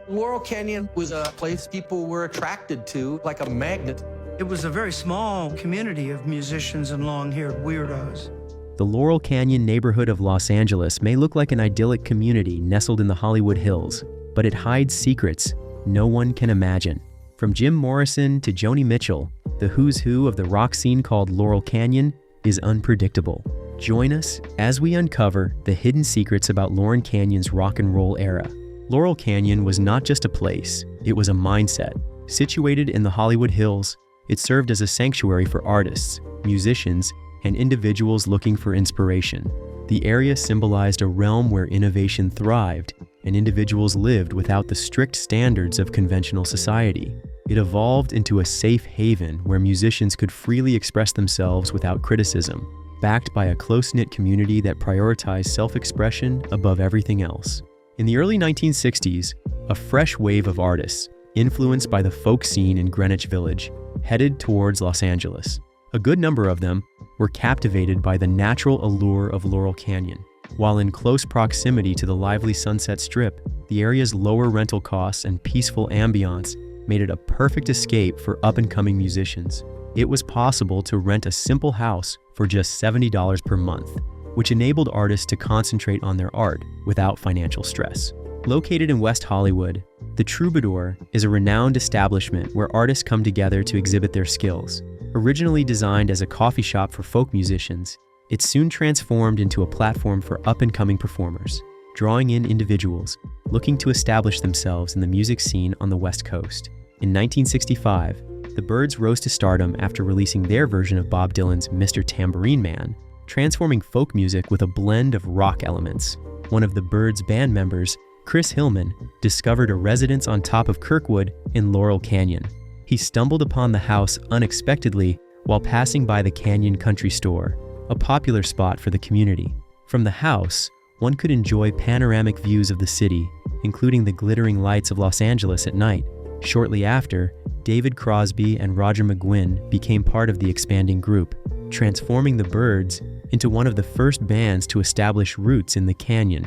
Laurel Canyon was a place people were attracted to, like a magnet. It was a very small community of musicians and long-haired weirdos. The Laurel Canyon neighborhood of Los Angeles may look like an idyllic community nestled in the Hollywood Hills, but it hides secrets no one can imagine. From Jim Morrison to Joni Mitchell, the who's who of the rock scene called Laurel Canyon is unpredictable. Join us as we uncover the hidden secrets about Laurel Canyon's rock and roll era. Laurel Canyon was not just a place, it was a mindset. Situated in the Hollywood Hills, it served as a sanctuary for artists, musicians, and individuals looking for inspiration. The area symbolized a realm where innovation thrived and individuals lived without the strict standards of conventional society. It evolved into a safe haven where musicians could freely express themselves without criticism, backed by a close-knit community that prioritized self-expression above everything else. In the early 1960s, a fresh wave of artists, influenced by the folk scene in Greenwich Village, headed towards Los Angeles. A good number of them were captivated by the natural allure of Laurel Canyon. While in close proximity to the lively Sunset Strip, the area's lower rental costs and peaceful ambiance made it a perfect escape for up-and-coming musicians. It was possible to rent a simple house for just $70 per month, which enabled artists to concentrate on their art without financial stress. Located in West Hollywood, the Troubadour is a renowned establishment where artists come together to exhibit their skills. Originally designed as a coffee shop for folk musicians, it soon transformed into a platform for up-and-coming performers, drawing in individuals looking to establish themselves in the music scene on the West Coast. In 1965, the Byrds rose to stardom after releasing their version of Bob Dylan's Mr. Tambourine Man, transforming folk music with a blend of rock elements. One of the Byrds' band members, Chris Hillman, discovered a residence on top of Kirkwood in Laurel Canyon. He stumbled upon the house unexpectedly while passing by the Canyon Country Store, a popular spot for the community. From the house, one could enjoy panoramic views of the city, including the glittering lights of Los Angeles at night. Shortly after, David Crosby and Roger McGuinn became part of the expanding group, transforming the Byrds into one of the first bands to establish roots in the canyon.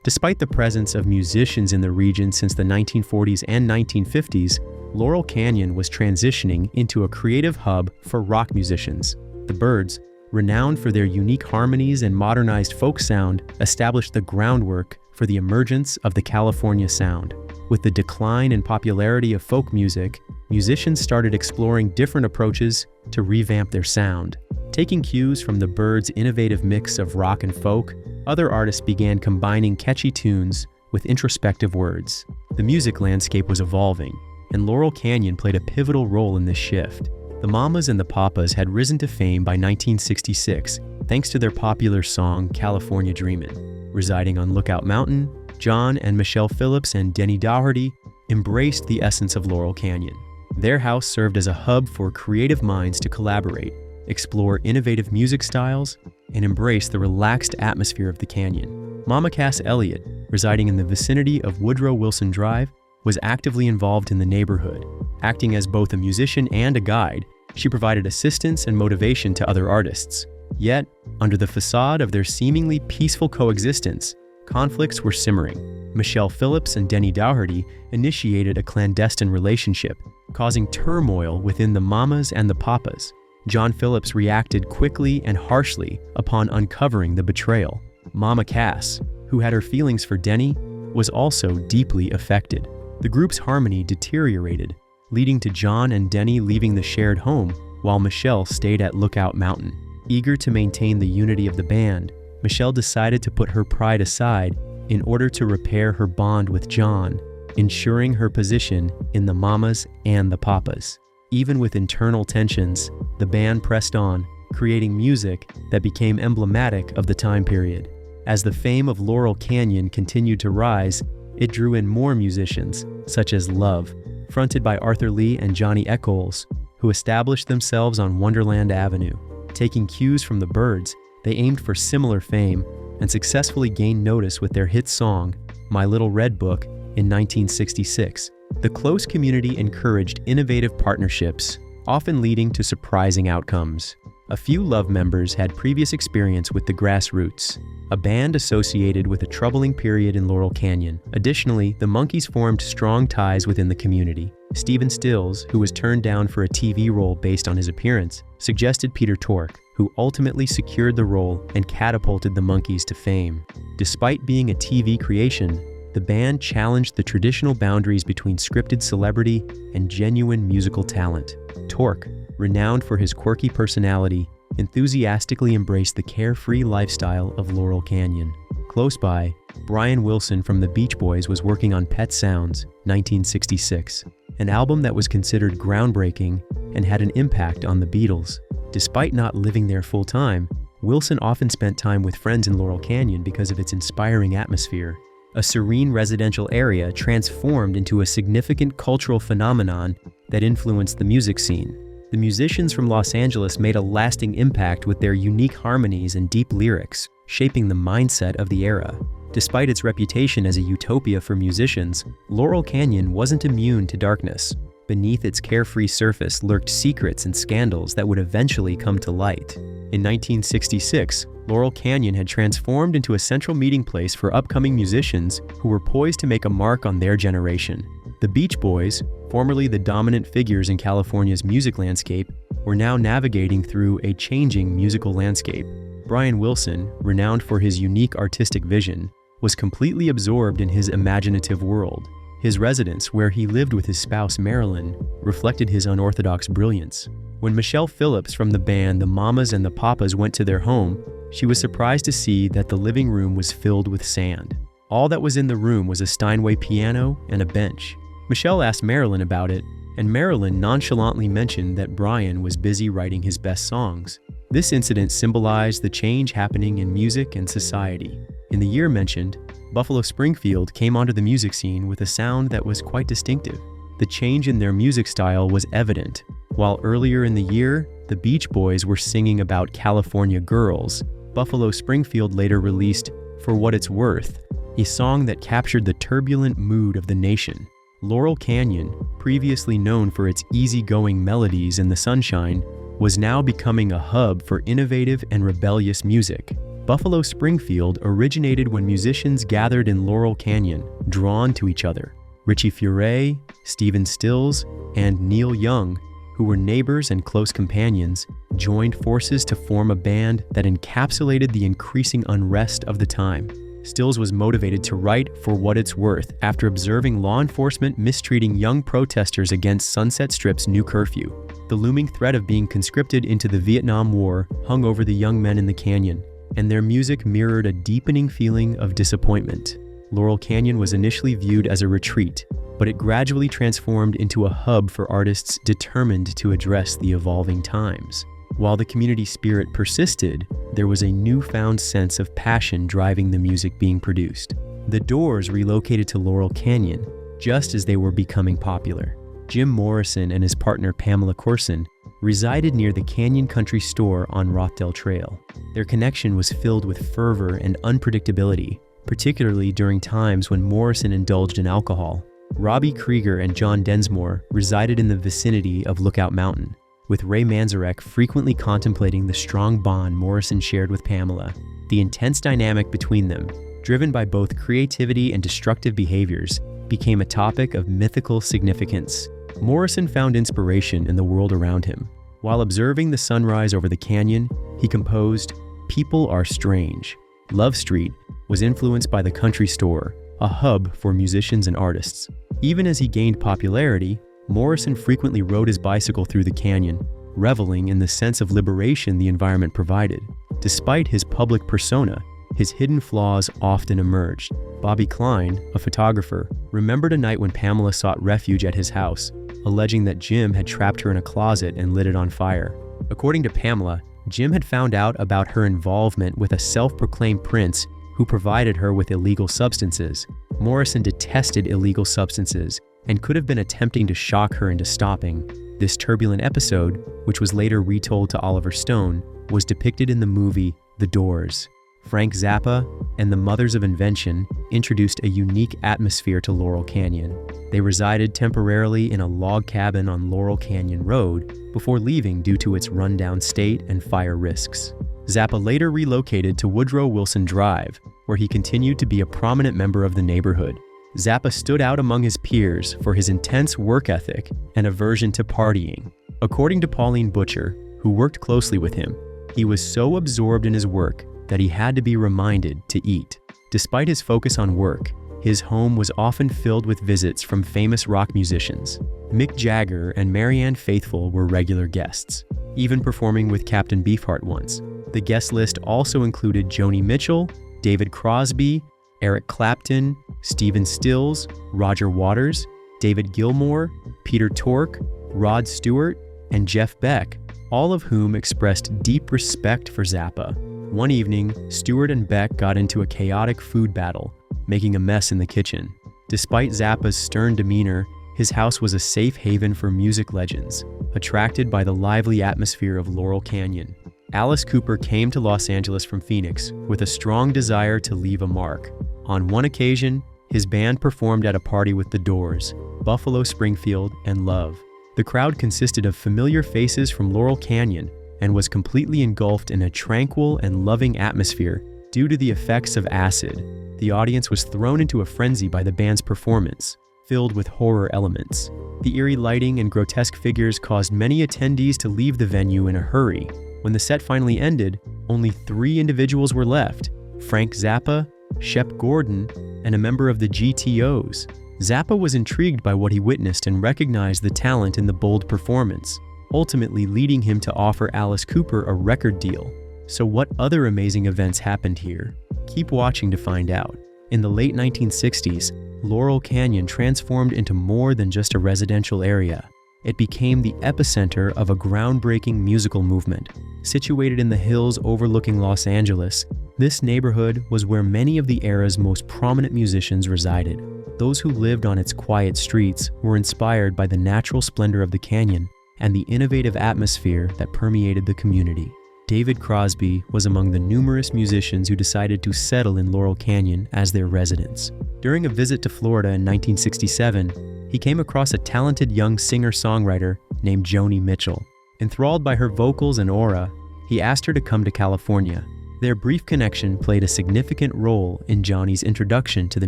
Despite the presence of musicians in the region since the 1940s and 1950s, Laurel Canyon was transitioning into a creative hub for rock musicians. The Byrds, renowned for their unique harmonies and modernized folk sound, established the groundwork for the emergence of the California sound. With the decline in popularity of folk music, musicians started exploring different approaches to revamp their sound. Taking cues from the Byrds' innovative mix of rock and folk, other artists began combining catchy tunes with introspective words. The music landscape was evolving, and Laurel Canyon played a pivotal role in this shift. The Mamas and the Papas had risen to fame by 1966 thanks to their popular song California Dreamin'. Residing on Lookout Mountain, John and Michelle Phillips and Denny Dougherty embraced the essence of Laurel Canyon. Their house served as a hub for creative minds to collaborate, explore innovative music styles, and embrace the relaxed atmosphere of the canyon. Mama Cass Elliott, residing in the vicinity of Woodrow Wilson Drive, was actively involved in the neighborhood. Acting as both a musician and a guide, she provided assistance and motivation to other artists. Yet, under the facade of their seemingly peaceful coexistence, conflicts were simmering. Michelle Phillips and Denny Dougherty initiated a clandestine relationship, causing turmoil within the Mamas and the Papas. John Phillips reacted quickly and harshly upon uncovering the betrayal. Mama Cass, who had her feelings for Denny, was also deeply affected. The group's harmony deteriorated, leading to John and Denny leaving the shared home while Michelle stayed at Lookout Mountain. Eager to maintain the unity of the band, Michelle decided to put her pride aside in order to repair her bond with John, ensuring her position in the Mamas and the Papas. Even with internal tensions, the band pressed on, creating music that became emblematic of the time period. As the fame of Laurel Canyon continued to rise, it drew in more musicians, such as Love, fronted by Arthur Lee and Johnny Echols, who established themselves on Wonderland Avenue. Taking cues from the Byrds, they aimed for similar fame and successfully gained notice with their hit song, My Little Red Book, in 1966. The close community encouraged innovative partnerships, often leading to surprising outcomes. A few Love members had previous experience with the Grassroots, a band associated with a troubling period in Laurel Canyon. Additionally, the Monkees formed strong ties within the community. Stephen Stills, who was turned down for a TV role based on his appearance, suggested Peter Tork, who ultimately secured the role and catapulted the Monkees to fame. Despite being a TV creation, the band challenged the traditional boundaries between scripted celebrity and genuine musical talent. Tork, renowned for his quirky personality, enthusiastically embraced the carefree lifestyle of Laurel Canyon. Close by, Brian Wilson from the Beach Boys was working on Pet Sounds, 1966, an album that was considered groundbreaking and had an impact on the Beatles. Despite not living there full-time, Wilson often spent time with friends in Laurel Canyon because of its inspiring atmosphere. A serene residential area transformed into a significant cultural phenomenon that influenced the music scene. The musicians from Los Angeles made a lasting impact with their unique harmonies and deep lyrics, shaping the mindset of the era. Despite its reputation as a utopia for musicians, Laurel Canyon wasn't immune to darkness. Beneath its carefree surface lurked secrets and scandals that would eventually come to light. In 1966, Laurel Canyon had transformed into a central meeting place for upcoming musicians who were poised to make a mark on their generation. The Beach Boys, formerly the dominant figures in California's music landscape, were now navigating through a changing musical landscape. Brian Wilson, renowned for his unique artistic vision, was completely absorbed in his imaginative world. His residence, where he lived with his spouse Marilyn, reflected his unorthodox brilliance. When Michelle Phillips from the band The Mamas and the Papas went to their home, she was surprised to see that the living room was filled with sand. All that was in the room was a Steinway piano and a bench. Michelle asked Marilyn about it, and Marilyn nonchalantly mentioned that Brian was busy writing his best songs. This incident symbolized the change happening in music and society. In the year mentioned, Buffalo Springfield came onto the music scene with a sound that was quite distinctive. The change in their music style was evident. While earlier in the year, the Beach Boys were singing about California girls, Buffalo Springfield later released For What It's Worth, a song that captured the turbulent mood of the nation. Laurel Canyon, previously known for its easygoing melodies in the sunshine, was now becoming a hub for innovative and rebellious music. Buffalo Springfield originated when musicians gathered in Laurel Canyon, drawn to each other. Richie Furay, Stephen Stills, and Neil Young, who were neighbors and close companions, joined forces to form a band that encapsulated the increasing unrest of the time. Stills was motivated to write For What It's Worth after observing law enforcement mistreating young protesters against Sunset Strip's new curfew. The looming threat of being conscripted into the Vietnam War hung over the young men in the canyon, and their music mirrored a deepening feeling of disappointment. Laurel Canyon was initially viewed as a retreat, but it gradually transformed into a hub for artists determined to address the evolving times. While the community spirit persisted, there was a newfound sense of passion driving the music being produced. The Doors relocated to Laurel Canyon just as they were becoming popular. Jim Morrison and his partner Pamela Corson resided near the Canyon Country Store on Rothdale Trail. Their connection was filled with fervor and unpredictability, particularly during times when Morrison indulged in alcohol. Robbie Krieger and John Densmore resided in the vicinity of Lookout Mountain, with Ray Manzarek frequently contemplating the strong bond Morrison shared with Pamela. The intense dynamic between them, driven by both creativity and destructive behaviors, became a topic of mythical significance. Morrison found inspiration in the world around him. While observing the sunrise over the canyon, he composed, "People Are Strange." Love Street was influenced by the Country Store, a hub for musicians and artists. Even as he gained popularity, Morrison frequently rode his bicycle through the canyon, reveling in the sense of liberation the environment provided. Despite his public persona, his hidden flaws often emerged. Bobby Klein, a photographer, remembered a night when Pamela sought refuge at his house, alleging that Jim had trapped her in a closet and lit it on fire. According to Pamela, Jim had found out about her involvement with a self-proclaimed prince who provided her with illegal substances. Morrison detested illegal substances and could have been attempting to shock her into stopping. This turbulent episode, which was later retold to Oliver Stone, was depicted in the movie The Doors. Frank Zappa, and the Mothers of Invention introduced a unique atmosphere to Laurel Canyon. They resided temporarily in a log cabin on Laurel Canyon Road before leaving due to its rundown state and fire risks. Zappa later relocated to Woodrow Wilson Drive, where he continued to be a prominent member of the neighborhood. Zappa stood out among his peers for his intense work ethic and aversion to partying. According to Pauline Butcher, who worked closely with him, he was so absorbed in his work that he had to be reminded to eat. Despite his focus on work, his home was often filled with visits from famous rock musicians. Mick Jagger and Marianne Faithfull were regular guests, even performing with Captain Beefheart once. The guest list also included Joni Mitchell, David Crosby, Eric Clapton, Stephen Stills, Roger Waters, David Gilmour, Peter Tork, Rod Stewart, and Jeff Beck, all of whom expressed deep respect for Zappa. One evening, Stewart and Beck got into a chaotic food battle, making a mess in the kitchen. Despite Zappa's stern demeanor, his house was a safe haven for music legends, attracted by the lively atmosphere of Laurel Canyon. Alice Cooper came to Los Angeles from Phoenix with a strong desire to leave a mark. On one occasion, his band performed at a party with The Doors, Buffalo Springfield, and Love. The crowd consisted of familiar faces from Laurel Canyon and was completely engulfed in a tranquil and loving atmosphere due to the effects of acid. The audience was thrown into a frenzy by the band's performance, filled with horror elements. The eerie lighting and grotesque figures caused many attendees to leave the venue in a hurry. When the set finally ended, only 3 individuals were left: Frank Zappa, Shep Gordon, and a member of the GTOs. Zappa was intrigued by what he witnessed and recognized the talent in the bold performance, ultimately leading him to offer Alice Cooper a record deal. So what other amazing events happened here? Keep watching to find out. In the late 1960s, Laurel Canyon transformed into more than just a residential area. It became the epicenter of a groundbreaking musical movement. Situated in the hills overlooking Los Angeles, this neighborhood was where many of the era's most prominent musicians resided. Those who lived on its quiet streets were inspired by the natural splendor of the canyon and the innovative atmosphere that permeated the community. David Crosby was among the numerous musicians who decided to settle in Laurel Canyon as their residents. During a visit to Florida in 1967, he came across a talented young singer-songwriter named Joni Mitchell. Enthralled by her vocals and aura, he asked her to come to California. Their brief connection played a significant role in Joni's introduction to the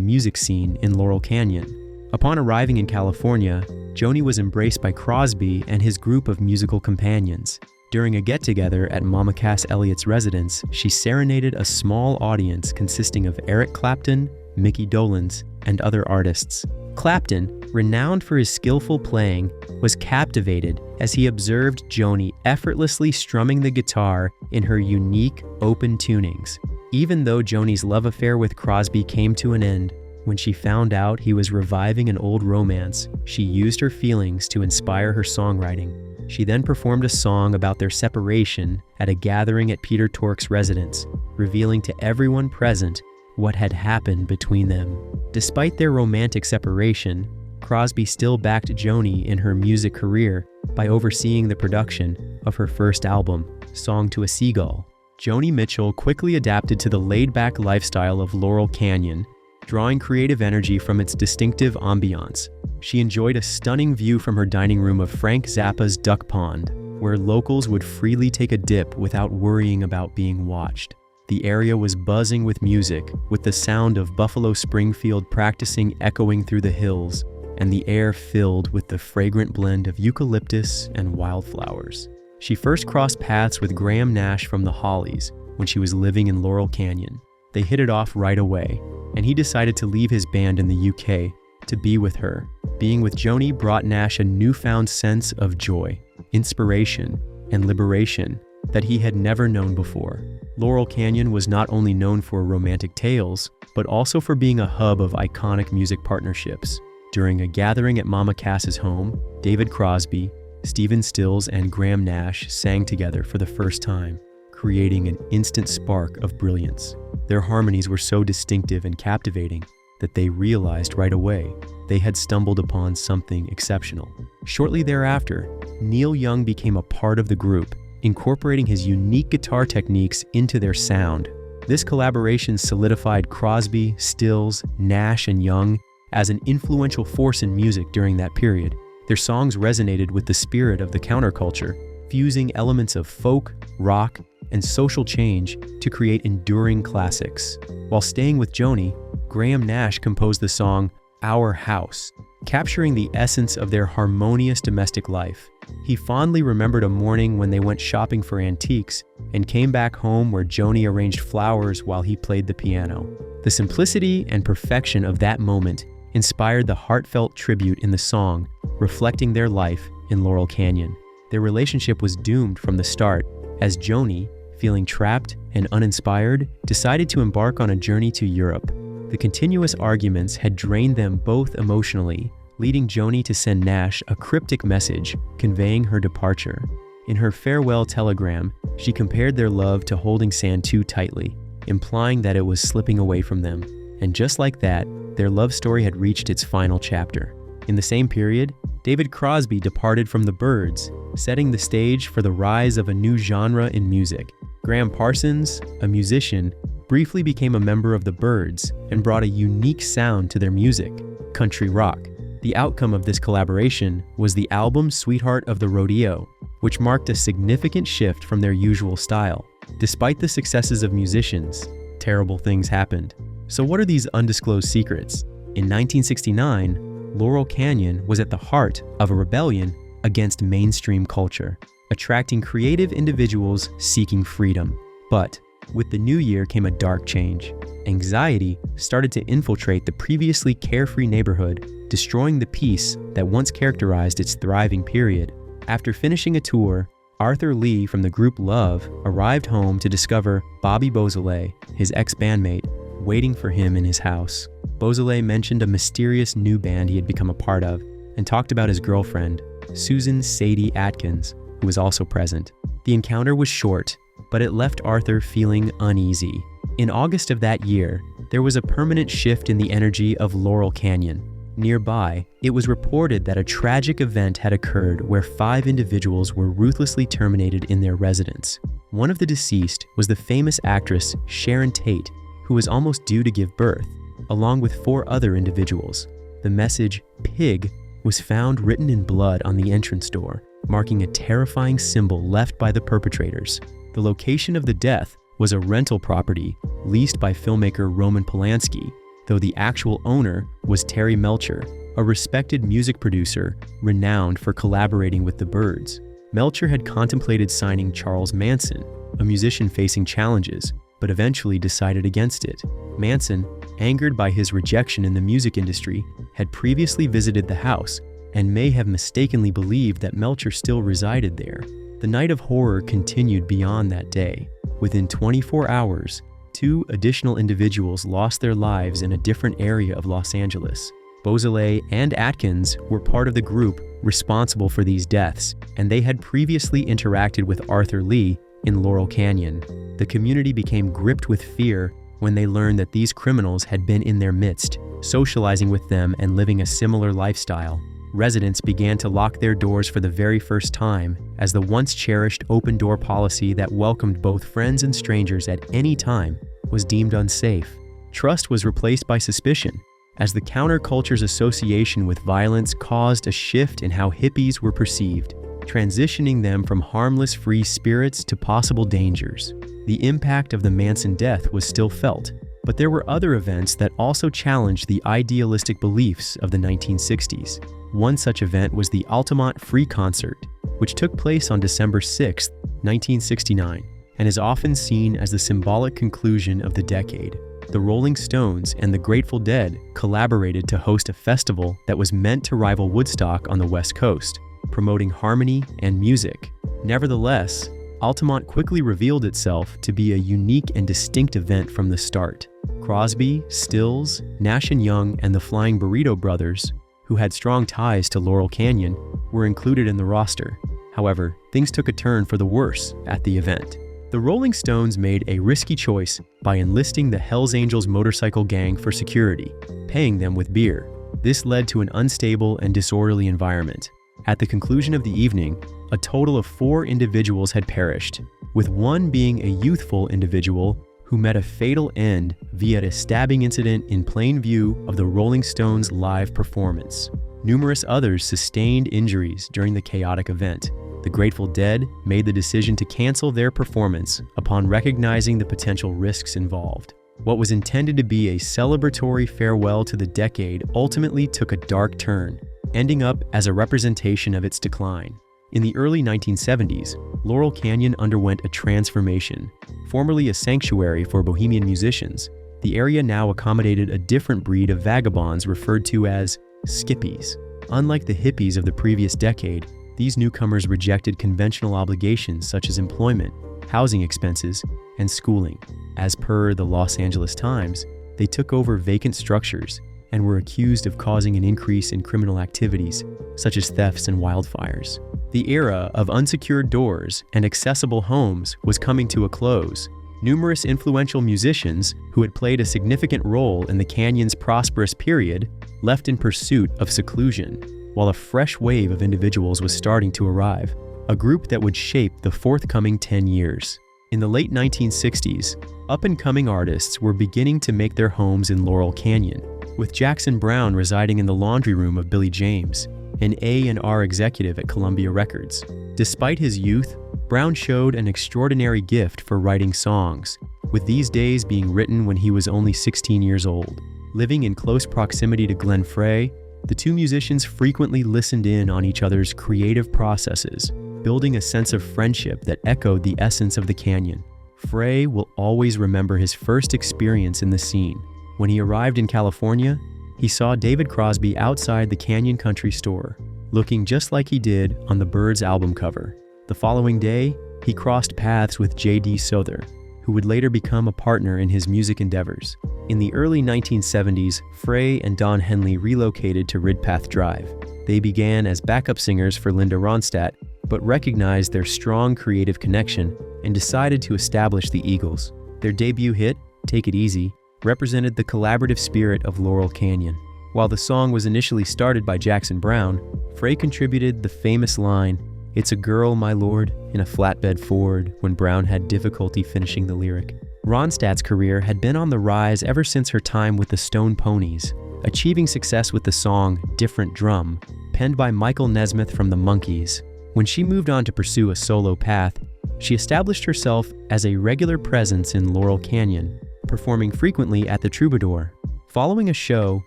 music scene in Laurel Canyon. Upon arriving in California, Joni was embraced by Crosby and his group of musical companions. During a get-together at Mama Cass Elliott's residence, she serenaded a small audience consisting of Eric Clapton, Mickey Dolenz, and other artists. Clapton, renowned for his skillful playing, was captivated as he observed Joni effortlessly strumming the guitar in her unique, open tunings. Even though Joni's love affair with Crosby came to an end, when she found out he was reviving an old romance, she used her feelings to inspire her songwriting. She then performed a song about their separation at a gathering at Peter Tork's residence, revealing to everyone present what had happened between them. Despite their romantic separation, Crosby still backed Joni in her music career by overseeing the production of her first album, Song to a Seagull. Joni Mitchell quickly adapted to the laid-back lifestyle of Laurel Canyon, drawing creative energy from its distinctive ambiance. She enjoyed a stunning view from her dining room of Frank Zappa's Duck Pond, where locals would freely take a dip without worrying about being watched. The area was buzzing with music, with the sound of Buffalo Springfield practicing echoing through the hills, and the air filled with the fragrant blend of eucalyptus and wildflowers. She first crossed paths with Graham Nash from the Hollies when she was living in Laurel Canyon. They hit it off right away, and he decided to leave his band in the UK to be with her. Being with Joni brought Nash a newfound sense of joy, inspiration, and liberation that he had never known before. Laurel Canyon was not only known for romantic tales, but also for being a hub of iconic music partnerships. During a gathering at Mama Cass's home, David Crosby, Stephen Stills, and Graham Nash sang together for the first time, creating an instant spark of brilliance. Their harmonies were so distinctive and captivating that they realized right away they had stumbled upon something exceptional. Shortly thereafter, Neil Young became a part of the group, incorporating his unique guitar techniques into their sound. This collaboration solidified Crosby, Stills, Nash, and Young as an influential force in music during that period. Their songs resonated with the spirit of the counterculture, fusing elements of folk, rock, and social change to create enduring classics. While staying with Joni, Graham Nash composed the song Our House, capturing the essence of their harmonious domestic life. He fondly remembered a morning when they went shopping for antiques and came back home where Joni arranged flowers while he played the piano. The simplicity and perfection of that moment inspired the heartfelt tribute in the song, reflecting their life in Laurel Canyon. Their relationship was doomed from the start, as Joni, feeling trapped and uninspired, decided to embark on a journey to Europe. The continuous arguments had drained them both emotionally, leading Joni to send Nash a cryptic message conveying her departure. In her farewell telegram, she compared their love to holding sand too tightly, implying that it was slipping away from them. And just like that, their love story had reached its final chapter. In the same period, David Crosby departed from the Byrds, setting the stage for the rise of a new genre in music. Graham Parsons, a musician, briefly became a member of the Byrds and brought a unique sound to their music, country rock. The outcome of this collaboration was the album Sweetheart of the Rodeo, which marked a significant shift from their usual style. Despite the successes of musicians, terrible things happened. So what are these undisclosed secrets? In 1969, Laurel Canyon was at the heart of a rebellion against mainstream culture, attracting creative individuals seeking freedom. But with the new year came a dark change. Anxiety started to infiltrate the previously carefree neighborhood, destroying the peace that once characterized its thriving period. After finishing a tour, Arthur Lee from the group Love arrived home to discover Bobby Beausoleil, his ex-bandmate, waiting for him in his house. Beausoleil mentioned a mysterious new band he had become a part of and talked about his girlfriend, Susan Sadie Atkins, who was also present. The encounter was short, but it left Arthur feeling uneasy. In August of that year, there was a permanent shift in the energy of Laurel Canyon. Nearby, it was reported that a tragic event had occurred where 5 individuals were ruthlessly terminated in their residence. One of the deceased was the famous actress Sharon Tate, who was almost due to give birth, along with 4 other individuals. The message, "Pig," was found written in blood on the entrance door, marking a terrifying symbol left by the perpetrators. The location of the death was a rental property leased by filmmaker Roman Polanski, though the actual owner was Terry Melcher, a respected music producer renowned for collaborating with the Byrds. Melcher had contemplated signing Charles Manson, a musician facing challenges, but eventually decided against it. Manson, angered by his rejection in the music industry, had previously visited the house and may have mistakenly believed that Melcher still resided there. The night of horror continued beyond that day. Within 24 hours, 2 additional individuals lost their lives in a different area of Los Angeles. Beausoleil and Atkins were part of the group responsible for these deaths, and they had previously interacted with Arthur Lee in Laurel Canyon. The community became gripped with fear when they learned that these criminals had been in their midst, socializing with them and living a similar lifestyle. Residents began to lock their doors for the very first time, as the once cherished open-door policy that welcomed both friends and strangers at any time was deemed unsafe. Trust was replaced by suspicion, as the counterculture's association with violence caused a shift in how hippies were perceived, transitioning them from harmless free spirits to possible dangers. The impact of the Manson death was still felt, but there were other events that also challenged the idealistic beliefs of the 1960s. One such event was the Altamont Free Concert, which took place on December 6, 1969, and is often seen as the symbolic conclusion of the decade. The Rolling Stones and the Grateful Dead collaborated to host a festival that was meant to rival Woodstock on the West Coast, promoting harmony and music. Nevertheless, Altamont quickly revealed itself to be a unique and distinct event from the start. Crosby, Stills, Nash & Young, and the Flying Burrito Brothers, who had strong ties to Laurel Canyon, were included in the roster. However, things took a turn for the worse at the event. The Rolling Stones made a risky choice by enlisting the Hells Angels motorcycle gang for security, paying them with beer. This led to an unstable and disorderly environment. At the conclusion of the evening, a total of 4 individuals had perished, with one being a youthful individual who who met a fatal end via a stabbing incident in plain view of the Rolling Stones' live performance. Numerous others sustained injuries during the chaotic event. The Grateful Dead made the decision to cancel their performance upon recognizing the potential risks involved. What was intended to be a celebratory farewell to the decade ultimately took a dark turn, ending up as a representation of its decline. In the early 1970s, Laurel Canyon underwent a transformation. Formerly a sanctuary for bohemian musicians, the area now accommodated a different breed of vagabonds referred to as skippies. Unlike the hippies of the previous decade, these newcomers rejected conventional obligations such as employment, housing expenses, and schooling. As per the Los Angeles Times, they took over vacant structures and were accused of causing an increase in criminal activities, such as thefts and wildfires. The era of unsecured doors and accessible homes was coming to a close. Numerous influential musicians who had played a significant role in the canyon's prosperous period left in pursuit of seclusion, while a fresh wave of individuals was starting to arrive, a group that would shape the forthcoming 10 years. In the late 1960s, up-and-coming artists were beginning to make their homes in Laurel Canyon, with Jackson Browne residing in the laundry room of Billy James, an A&R executive at Columbia Records. Despite his youth, Browne showed an extraordinary gift for writing songs, with these days being written when he was only 16 years old. Living in close proximity to Glenn Frey, the two musicians frequently listened in on each other's creative processes, building a sense of friendship that echoed the essence of the canyon. Frey will always remember his first experience in the scene. When he arrived in California, he saw David Crosby outside the Canyon Country Store, looking just like he did on the Byrds album cover. The following day, he crossed paths with J.D. Souther, who would later become a partner in his music endeavors. In the early 1970s, Frey and Don Henley relocated to Ridpath Drive. They began as backup singers for Linda Ronstadt, but recognized their strong creative connection and decided to establish the Eagles. Their debut hit, Take It Easy, represented the collaborative spirit of Laurel Canyon. While the song was initially started by Jackson Browne, Frey contributed the famous line, "It's a girl, my lord, in a flatbed Ford," when Browne had difficulty finishing the lyric. Ronstadt's career had been on the rise ever since her time with the Stone Ponies, achieving success with the song Different Drum, penned by Michael Nesmith from the Monkees. When she moved on to pursue a solo path, she established herself as a regular presence in Laurel Canyon, performing frequently at the Troubadour. Following a show,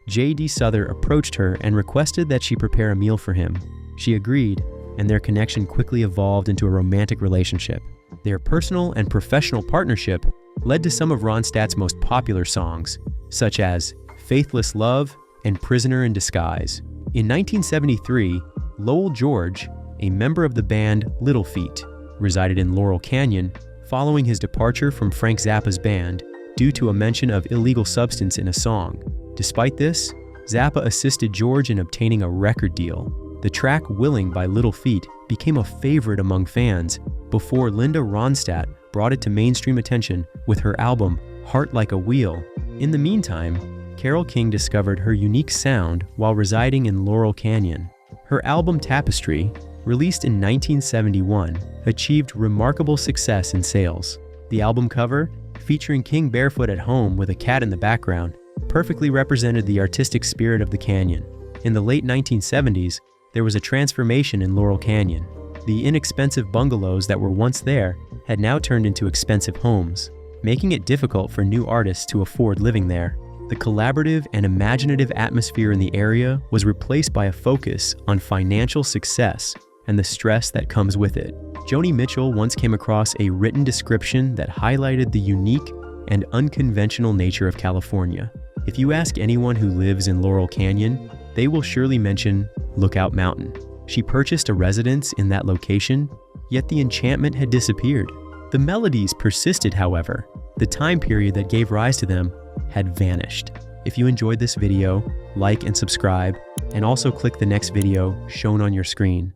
J.D. Souther approached her and requested that she prepare a meal for him. She agreed, and their connection quickly evolved into a romantic relationship. Their personal and professional partnership led to some of Ronstadt's most popular songs, such as Faithless Love and Prisoner in Disguise. In 1973, Lowell George, a member of the band Little Feat, resided in Laurel Canyon following his departure from Frank Zappa's band due to a mention of illegal substance in a song. Despite this, Zappa assisted George in obtaining a record deal. The track Willing by Little Feat became a favorite among fans before Linda Ronstadt brought it to mainstream attention with her album Heart Like a Wheel. In the meantime, Carole King discovered her unique sound while residing in Laurel Canyon. Her album Tapestry, released in 1971, achieved remarkable success in sales. The album cover, featuring King barefoot at home with a cat in the background, perfectly represented the artistic spirit of the canyon. In the late 1970s, there was a transformation in Laurel Canyon. The inexpensive bungalows that were once there had now turned into expensive homes, making it difficult for new artists to afford living there. The collaborative and imaginative atmosphere in the area was replaced by a focus on financial success and the stress that comes with it. Joni Mitchell once came across a written description that highlighted the unique and unconventional nature of California. If you ask anyone who lives in Laurel Canyon, they will surely mention Lookout Mountain. She purchased a residence in that location, yet the enchantment had disappeared. The melodies persisted, however. The time period that gave rise to them had vanished. If you enjoyed this video, like and subscribe, and also click the next video shown on your screen.